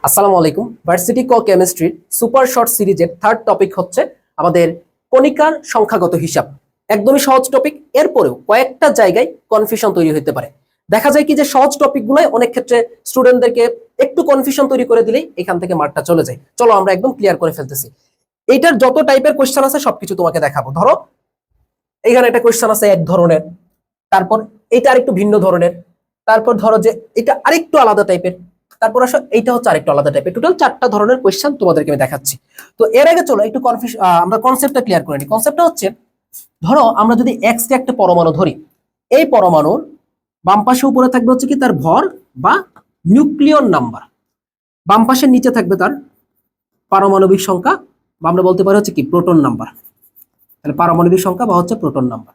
আসসালামু আলাইকুম। ভার্সিটি ক কেমিস্ট্রির সুপার শর্ট সিরিজের থার্ড টপিক হচ্ছে আমাদের কণিকার সংখ্যাগত হিসাব। একদমই সহজ টপিক, এরপরেও কয়েকটা জায়গায় কনফিউশন তৈরি হতে পারে। দেখা যায় কি যে সহজ টপিকগুলোই অনেক ক্ষেত্রে স্টুডেন্টদেরকে একটু কনফিউশন তৈরি করে দিলেই এখান থেকে মার্কটা চলে যায়। চলো আমরা একদম ক্লিয়ার করে ফেলতেছি। এইটার যত টাইপের কোয়েশ্চেন আছে সবকিছু তোমাকে দেখাবো। ধরো এখানে একটা কোয়েশ্চেন আছে এক ধরনের, তারপর এটা আরেকটু ভিন্ন ধরনের, তারপর ধরো যে এটা আরেকটু আলাদা টাইপের, তারপর আসো এইটা হচ্ছে আরেকটু আলাদা টাইপের। টোটাল 4টা ধরনের কোয়েশ্চেন তোমাদেরকে আমি দেখাচ্ছি। তো এর আগে চলো একটু আমরা কনসেপ্টটা ক্লিয়ার করে নিই। কনসেপ্টটা হচ্ছে, ধরো আমরা যদি এক্স কে একটা পরমাণু ধরি, এই পরমাণুর বাম পাশে উপরে থাকবে হচ্ছে কি তার ভর বা নিউক্লিয়ন নাম্বার, বাম পাশের নিচে থাকবে তার পারমাণবিক সংখ্যা বা আমরা বলতে পারি হচ্ছে কি প্রোটন নাম্বার। তাহলে পারমাণবিক সংখ্যা বা হচ্ছে প্রোটন নাম্বার।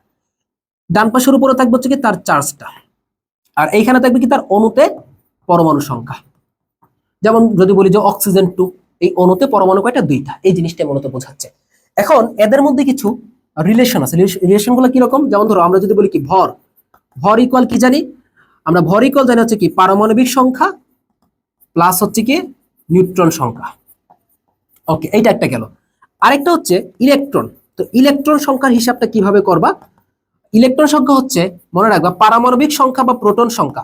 ডান পাশের উপরে থাকবে হচ্ছে কি তার চার্জটা, আর এইখানে থাকবে কি তার অণুতে পরমাণু সংখ্যা। যেমন যদি বলি যে অক্সিজেন 2, এই অণুতে পরমাণু কয়টা? 2টা। এই জিনিসটা মূলত বোঝাচ্ছে। এখন এদের মধ্যে কিছু রিলেশন আছে। রিলেশন গুলো কিরকম? যেমন ধরো আমরা যদি বলি কি ভর, ভর ইকুয়াল কি জানি আমরা? ভর ইকুয়াল জানি হচ্ছে কি পারমাণবিক সংখ্যা প্লাস হচ্ছে কি নিউট্রন সংখ্যা। ওকে, এইটা একটা গেল। আরেকটা হচ্ছে ইলেকট্রন। তো ইলেকট্রন সংখ্যার হিসাবটা কিভাবে করবা? ইলেকট্রন সংখ্যা হচ্ছে, মনে রাখবা, পারমাণবিক সংখ্যা বা প্রোটন সংখ্যা,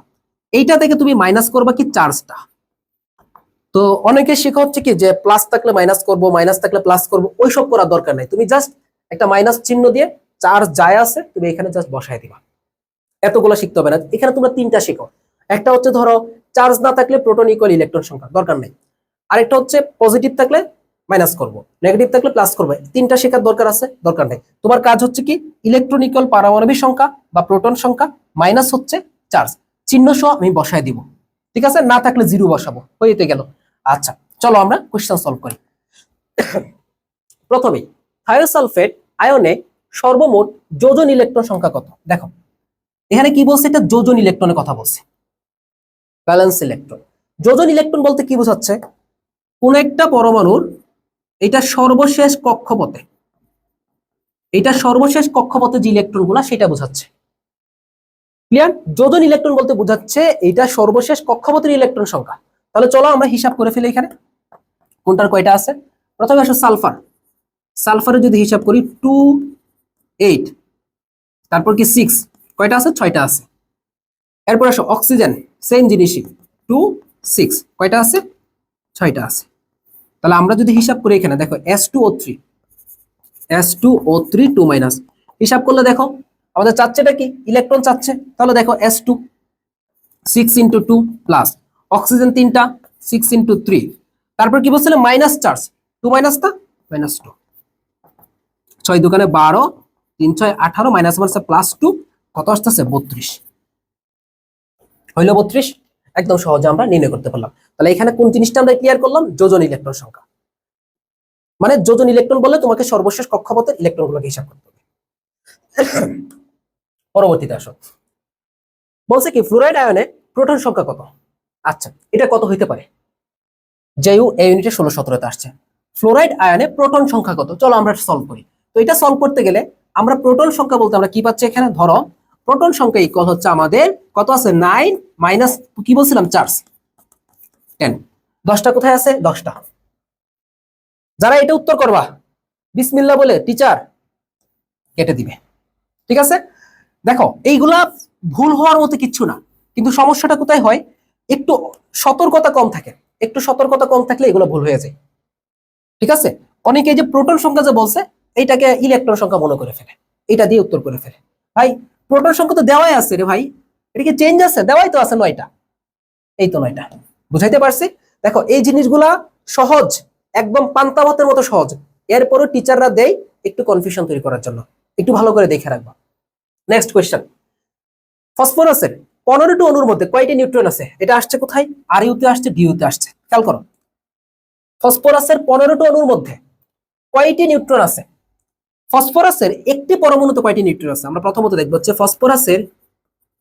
এইটা থেকে তুমি মাইনাস করবা কি চার্জটা। তো অনেকে শেখা হচ্ছে কি যে প্লাস থাকলে মাইনাস করব, মাইনাস থাকলে প্লাস করব, ওইসব করার দরকার নাই। তুমি জাস্ট একটা মাইনাস চিহ্ন দিয়ে চার্জ যায় আছে তুমি এখানে জাস্ট বসায় দিবা। এতগুলো শিখতে হবে না, এখানে তোমরা 3টা শিখো। একটা হচ্ছে ধরো চার্জ না থাকলে প্রোটন ইকুয়াল ইলেকট্রন সংখ্যা, দরকার নেই। আরেকটা হচ্ছে পজিটিভ থাকলে মাইনাস করব, নেগেটিভ থাকলে প্লাস করবো। 3টা শেখার দরকার আছে? দরকার নেই। তোমার কাজ হচ্ছে কি ইলেকট্রন ইকুয়াল পারমাণবিক সংখ্যা বা প্রোটন সংখ্যা মাইনাস হচ্ছে চার্জ, চিহ্ন সহ আমি বসায় দিব। ঠিক আছে, না থাকলে জিরো বসাবো, হইতে গেল। আচ্ছা, চলো আমরা কোশ্চেন সলভ করি। প্রথমেই থায়োসালফেট আয়নে সর্বমোট যোজন ইলেকট্রন সংখ্যা কত? দেখো এখানে কি বলছে, এটা যোজন ইলেকট্রনের কথা বলছে, ব্যালেন্স ইলেকট্রন। যোজন ইলেকট্রন বলতে কি বোঝাচ্ছে? কোন একটা পরমাণুর এটা সর্বশেষ কক্ষপথে, এটা সর্বশেষ কক্ষপথে যে ইলেকট্রন গুলা সেটা বোঝাচ্ছে। ক্লিয়ার? যোজন ইলেকট্রন বলতে বোঝাচ্ছে এটা সর্বশেষ কক্ষপথের ইলেকট্রন সংখ্যা। তাহলে চলো আমরা হিসাব করে ফেলি এখানে কোনটার কয়টা আছে। প্রথমে আসো সালফার। সালফারের যদি হিসাব করি 2 8, তারপর কি 6, কয়টা আছে? 6টা আছে। এরপর আসো অক্সিজেন, সেম জিনিসই 2 6, কয়টা আছে? 6টা আছে। তাহলে আমরা যদি হিসাব করি এখানে দেখো S2O3, S2O3 2 মাইনাস, হিসাব করলে দেখো আমাদের চাচ্ছেটা কি? ইলেকট্রন চাচ্ছে। তাহলে দেখো S2 6 ইন্টু 2 প্লাস অক্সিজেন 3টা 6 ইন্টু 3, তারপর কি বলছিলাম? মাইনাস চার্জ 2 মাইনাসটা মাইনাস 2, 6 দোকানে 12, 3 6 18, মাইনাস মাইনাস প্লাস 2, কত আসতেছে? 32। হইল 32। একদম সহজে আমরা নির্ণয় করতে পারলাম। তাহলে এখানে কোন জিনিসটা আমরা ক্লিয়ার করলাম? যোজন ইলেকট্রন সংখ্যা। মানে যোজন ইলেকট্রন বলে তোমাকে সর্বশেষ কক্ষপথের ইলেকট্রন গুলোকে হিসাব করতে হবে। পরবর্তীতে আসো, বলছে কি ফ্লোরাইড আয়নে প্রোটন সংখ্যা কত? আচ্ছা, এটা কত হইতে পারে? যেউ এই ইউনিটে 16 17তে আসছে। ফ্লোরাইড আয়নে প্রোটন সংখ্যা কত? চলো আমরা সলভ করি। তো এটা সলভ করতে গেলে আমরা প্রোটন সংখ্যা বলতে আমরা কি পাচ্ছি এখানে? ধরো প্রোটন সংখ্যা ইকুয়াল হচ্ছে আমাদের কত আছে? 9 মাইনাস কি বলছিলাম? চার্জ 10। 10টা কোথায় আছে? 10টা। যারা এটা উত্তর করবা বিসমিল্লাহ বলে টিচার কেটে দিবে। ঠিক আছে, দেখো এইগুলা ভুল হওয়ার মতো কিচ্ছু না, কিন্তু সমস্যাটা কোথায় হয়? একটু সতর্কতা কম থাকে, একটু সতর্কতা কম থাকলে এগুলো ভুল হয়ে যায়। ঠিক আছে, অনেকে এই যে প্রোটন সংখ্যা যে বলছে এইটাকে ইলেকট্রন সংখ্যা মনে করে ফেলে, এটা দিয়ে উত্তর করে ফেলে। ভাই প্রোটন সংখ্যা তো দেওয়াই আছে রে ভাই, এটা কি চেঞ্জ আছে? দেওয়াই তো আছে 9টা, এই তো 9টা। বুঝাইতে পারছি? দেখো এই জিনিসগুলা সহজ, একদম পান্তা ভাতের মতো সহজ, এরপরও টিচাররা দেয় একটু কনফিউশন তৈরি করার জন্য। একটু ভালো করে দেখে রাখবা। নেক্সট কোয়েশ্চেন, ফসফরাসের 15টি অণুর মধ্যে কয়টি নিউট্রন আছে? এটা আসছে কোথায়? আর ইউতে আসছে, ডিউতে আসছে। খেয়াল করো, ফসফরাসের 15টি অণুর মধ্যে কয়টি নিউট্রন আছে? ফসফরাসের একটি পরমাণুতে কয়টি নিউট্রন আছে? আমরা প্রথমত দেখবো হচ্ছে ফসফরাসের,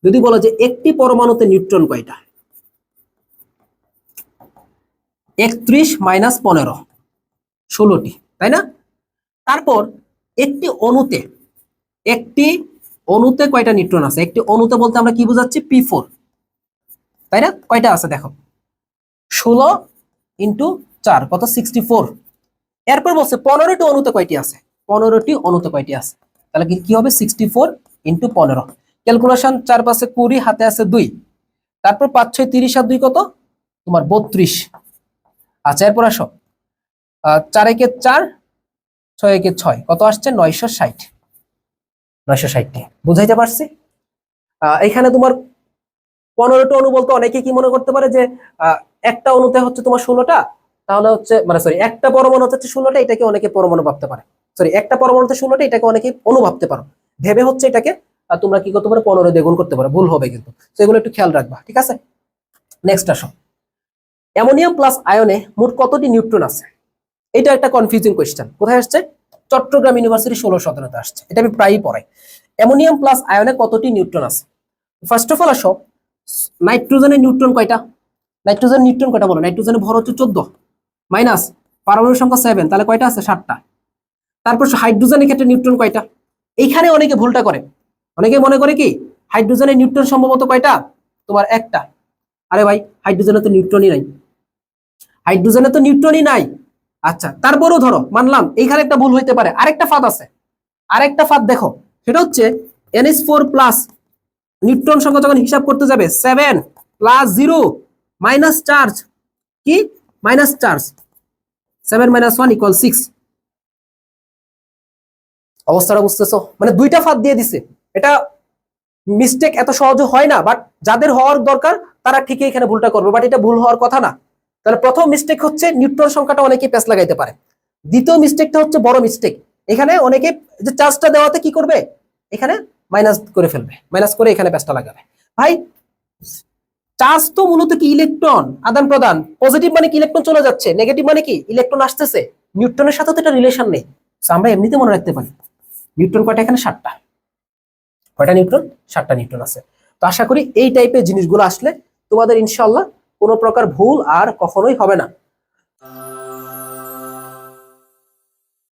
যদি বলো যে একটি পরমাণুতে নিউট্রন কয়টা? 31 মাইনাস 15, 16টি, তাই না? তারপর একটি অণুতে, একটি অণুতে কয়টা নিউট্রন আছে? একটি অণুতে বলতে আমরা কি বোঝাচ্ছি? P4, তাই না? কয়টা আছে দেখো, 16 ইন্টু 4 কত 64। এরপর বলছে 15টি অণুতে কয়টি আছে, 15টি অণুতে কয়টি আছে, তাহলে কি হবে 64 ইন্টু 15। ক্যালকুলেশন 4 5 20, হাতে আছে 2, তারপর 5 6 30 আর 2 কত তোমার 32। আচ্ছা এরপর আসো 4 একে 4 6 একে 6 কত আসছে 960। 960 বুঝাইতে পারছি। এখানে তোমার 15টা অণু বলতে অনেকে কি মনে করতে পারে যে একটা অণুতে হচ্ছে তোমার 16টা, তাহলে হচ্ছে মানে সরি একটা পরমাণু হচ্ছে 16টা, এটাকে অনেকে পরমাণু ভাবতে পারে, সরি একটা পরমাণুতে 16টা, এটাকে অনেকে অণু ভাবতে পারো, ভেবে হচ্ছে এটাকে তোমরা কি করতে পারো 15 দিয়ে গুণ করতে পারো, ভুল হবে কিন্তু। তো এগুলো একটু খেয়াল রাখবা, ঠিক আছে। নেক্সট আসো, অ্যামোনিয়াম প্লাস আয়নে মোট কতটি নিউট্রন আছে? এটা একটা কনফিউজিং কোয়েশ্চেন। কোথায় আসছে? চট্টগ্রাম ইউনিভার্সিটি 16-17 আসছে, এটা আমি প্রায়ই পড়াই। অ্যামোনিয়াম প্লাস আয়নে কতটি নিউট্রন আছে? ফার্স্ট অফ অল আসো, নাইট্রোজেনের নিউট্রন কয়টা? নাইট্রোজেন নিউট্রন কয়টা বলো? নাইট্রোজেনের ভর হচ্ছে 14 মাইনাস পারমাণবিক সংখ্যা 7, তাহলে কয়টা আছে? 7টা। তারপর হাইড্রোজেনের ক্ষেত্রে নিউট্রন কয়টা? এইখানে অনেকে ভুলটা করে, অনেকে মনে করে কি হাইড্রোজেনের নিউট্রন সম্ভবত কয়টা তোমার একটা। আরে ভাই হাইড্রোজেনে তো নিউট্রনই নাই, হাইড্রোজেনে তো নিউট্রনই নাই। আচ্ছা তারপরেও ধরো মানলাম এইখানে একটা ভুল হইতে পারে, আরেকটা ফাঁদ আছে, আরেকটা ফাঁদ দেখো, সেটা হচ্ছে NH4 প্লাস নিউট্রন সংখ্যা যখন হিসাব করতে যাবে 7 প্লাস 0 মাইনাস চার্জ, কি মাইনাস চার্জ, 7 - 1 = 6। অবস্থাটা বুঝতেছো? মানে দুইটা ফাঁদ দিয়ে দিছে। এটা মিস্টেক এত সহজে হয় না, বাট যাদের হওয়ার দরকার তারা ঠিকই এখানে ভুলটা করবে, বাট এটা ভুল হওয়ার কথা না। তাহলে প্রথম মিস্টেক হচ্ছে নিউট্রন সংখ্যাটা অনেকে প্যাচ লাগাইতে পারে। দ্বিতীয় মিস্টেকটা হচ্ছে বড় মিস্টেক, এখানে অনেকে যে চার্জটা দেওয়াতে কি করবে, এখানে মাইনাস করে ফেলবে, মাইনাস করে এখানে প্যাচটা লাগাবে। ভাই চার্জ তো মূলত কি ইলেকট্রন আদান প্রদান, পজিটিভ মানে কি ইলেকট্রন চলে যাচ্ছে, নেগেটিভ মানে কি ইলেকট্রন আসতেছে, নিউট্রনের সাথে তো এটা রিলেশন নেই। আমরা এমনিতে মনে রাখতে পারি নিউট্রন কয়টা, এখানে 7টা। কয়টা নিউট্রন? 7টা নিউট্রন আছে। তো আশা করি এই টাইপের জিনিসগুলো আসলে তোমাদের ইনশাআল্লাহ কোনো প্রকার ভুল আর কখনোই হবে না।